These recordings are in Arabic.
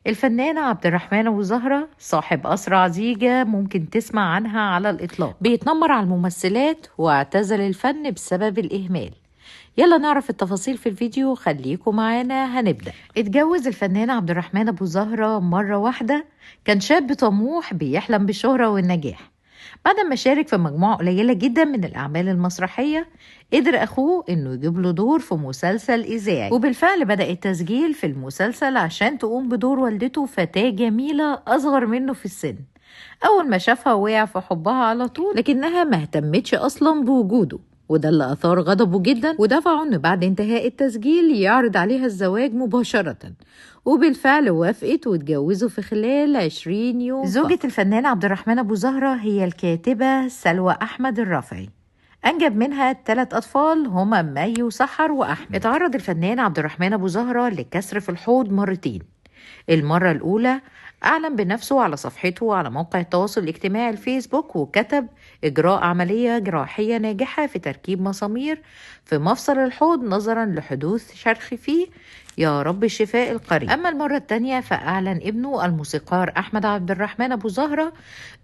الفنان عبد الرحمن أبو زهرة صاحب أسرع زيجة ممكن تسمع عنها على الإطلاق، بيتنمر على الممثلات واعتزل الفن بسبب الإهمال. يلا نعرف التفاصيل في الفيديو، خليكم معانا هنبدأ. اتجوز الفنان عبد الرحمن أبو زهرة مرة واحدة، كان شاب طموح بيحلم بالشهرة والنجاح. بعد ما شارك في مجموعة قليلة جدا من الأعمال المسرحية، قدر أخوه إنه يجيب له دور في مسلسل إذاعي، وبالفعل بدأ التسجيل في المسلسل عشان تقوم بدور والدته، فتاة جميلة أصغر منه في السن. أول ما شافها وقع في حبها على طول، لكنها ما اهتمتش أصلا بوجوده، وده اللي أثار غضبه جدا ودفعه إنه بعد انتهاء التسجيل يعرض عليها الزواج مباشرة. وبالفعل وافقت واتجوزوا في خلال 20 يوم. زوجة الفنان عبد الرحمن أبو زهرة هي الكاتبة سلوى أحمد الرافعي، أنجب منها 3 أطفال هما مي وسحر وأحمد. اتعرض الفنان عبد الرحمن أبو زهرة لكسر في الحوض مرتين. المرة الأولى أعلن بنفسه على صفحته على موقع التواصل الاجتماعي الفيسبوك، وكتب إجراء عملية جراحية ناجحة في تركيب مسامير في مفصل الحوض نظرا لحدوث شرخ فيه، يا رب الشفاء القريب. أما المرة الثانية فأعلن ابنه الموسيقار أحمد عبد الرحمن أبو زهرة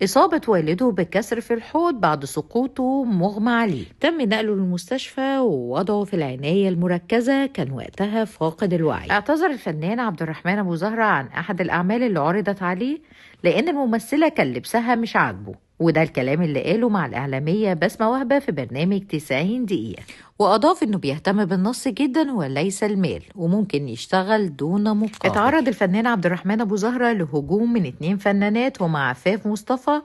إصابة والده بكسر في الحوض بعد سقوطه مغمى عليه. تم نقله للمستشفى ووضعه في العناية المركزة، كان وقتها فاقد الوعي. اعتذر الفنان عبد الرحمن أبو زهرة عن أحد الأعمال اللي عرضت عليه لأن الممثلة كان لبسها مش عاجبه، وده الكلام اللي قاله مع الإعلامية بسمة وهبة في برنامج 90 دقيقة. وأضاف إنه بيهتم بالنص جدا وليس المال، وممكن يشتغل دون مقابل. اتعرض الفنان عبد الرحمن أبو زهرة لهجوم من 2 فنانات هما عفاف مصطفى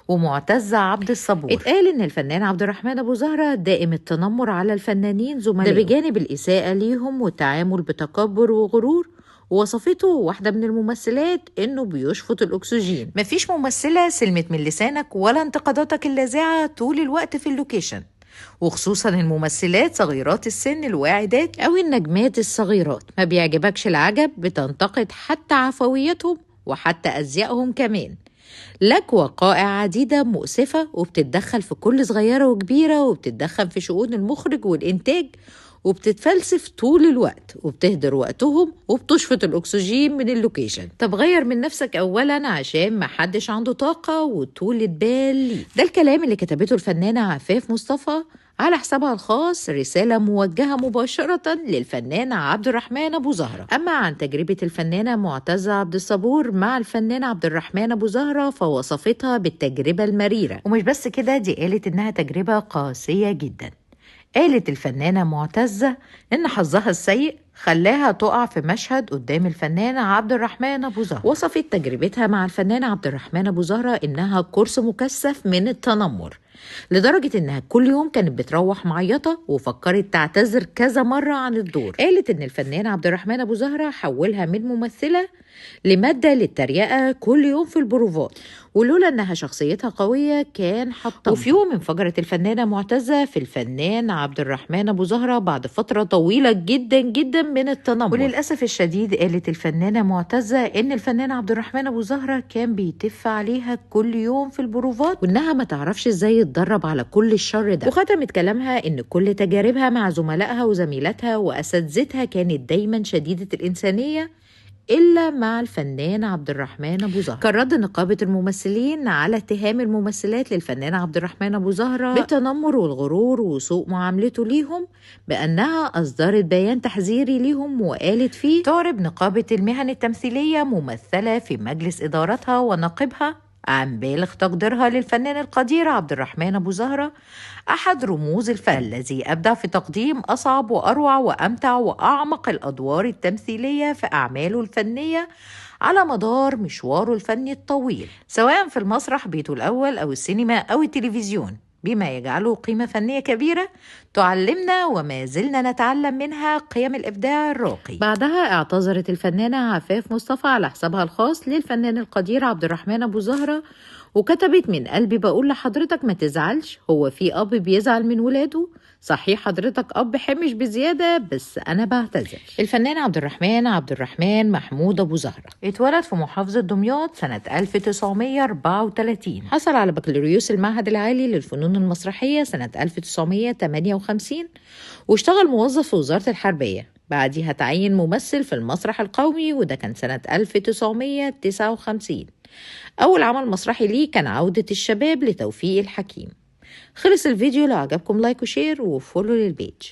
ومعتزة عبد الصبور. اتقال إن الفنان عبد الرحمن أبو زهرة دائم التنمر على الفنانين زملائه، ده بجانب الإساءة ليهم والتعامل بتكبر وغرور. ووصفته واحدة من الممثلات إنه بيشفط الأكسجين. مفيش ممثلة سلمت من لسانك ولا انتقاداتك اللاذعة طول الوقت في اللوكيشن، وخصوصا الممثلات صغيرات السن الواعدات أو النجمات الصغيرات. ما بيعجبكش العجب، بتنتقد حتى عفويتهم وحتى أزيائهم كمان. لك وقائع عديدة مؤسفة، وبتتدخل في كل صغيرة وكبيرة، وبتتدخل في شؤون المخرج والإنتاج، وبتتفلسف طول الوقت، وبتهدر وقتهم، وبتشفط الأكسجين من اللوكيشن. طب غير من نفسك أولا عشان محدش عنده طاقة وطولة بال ليه. ده الكلام اللي كتبته الفنانة عفاف مصطفى على حسابها الخاص، رسالة موجهة مباشرة للفنان عبد الرحمن أبو زهرة. أما عن تجربة الفنانة معتزة عبد الصبور مع الفنان عبد الرحمن أبو زهرة، فوصفتها بالتجربة المريرة. ومش بس كده، دي قالت إنها تجربة قاسية جدا. قالت الفنانة معتزة إن حظها السيء خلاها تقع في مشهد قدام الفنان عبد الرحمن أبو زهرة. وصفت تجربتها مع الفنان عبد الرحمن أبو زهرة إنها كورس مكثف من التنمر، لدرجة إنها كل يوم كانت بتروح معيطة وفكرت تعتذر كذا مرة عن الدور. قالت إن الفنان عبد الرحمن أبو زهرة حولها من ممثلة لمادة للتريقة كل يوم في البروفات، ولولا إنها شخصيتها قوية كان حطمها. وفي يوم انفجرت الفنانة معتزة في الفنان عبد الرحمن أبو زهرة بعد فترة طويلة جدا جدا من التنمر. وللأسف الشديد قالت الفنانة معتزة إن الفنان عبد الرحمن أبو زهرة كان بيتف عليها كل يوم في البروفات، وإنها ما تعرفش إزاي تدرب على كل الشر ده. وختمت كلامها إن كل تجاربها مع زملائها وزميلاتها وأساتذتها كانت دايما شديدة الإنسانية إلا مع الفنان عبد الرحمن أبو زهرة. كان رد نقابة الممثلين على اتهام الممثلات للفنان عبد الرحمن أبو زهرة بالتنمر والغرور وسوء معاملته ليهم بأنها أصدرت بيان تحذيري ليهم، وقالت فيه: تعرب نقابة المهن التمثيلية ممثلة في مجلس إدارتها وناقبها عن بالغ تقديرها للفنان القدير عبد الرحمن أبو زهرة، أحد رموز الفن الذي أبدع في تقديم أصعب وأروع وأمتع وأعمق الأدوار التمثيلية في أعماله الفنية على مدار مشواره الفني الطويل، سواء في المسرح بيته الأول أو السينما أو التلفزيون، بما يجعله قيمة فنية كبيرة تعلمنا وما زلنا نتعلم منها قيم الإبداع الراقي. بعدها اعتذرت الفنانة عفاف مصطفى على حسابها الخاص للفنان القدير عبد الرحمن أبو زهرة، وكتبت: من قلبي بقول لحضرتك ما تزعلش، هو في أب بيزعل من ولاده؟ صحيح حضرتك أب حمش بزيادة، بس أنا بعتذر. الفنان عبد الرحمن محمود أبو زهرة اتولد في محافظة دمياط سنة 1934. حصل على بكالوريوس المعهد العالي للفنون المسرحية سنة 1958، واشتغل موظف في وزارة الحربية. بعديها تعين ممثل في المسرح القومي، وده كان سنة 1959. أول عمل مسرحي ليه كان عودة الشباب لتوفيق الحكيم. خلص الفيديو، لو عجبكم لايك وشير وفولو للبيج.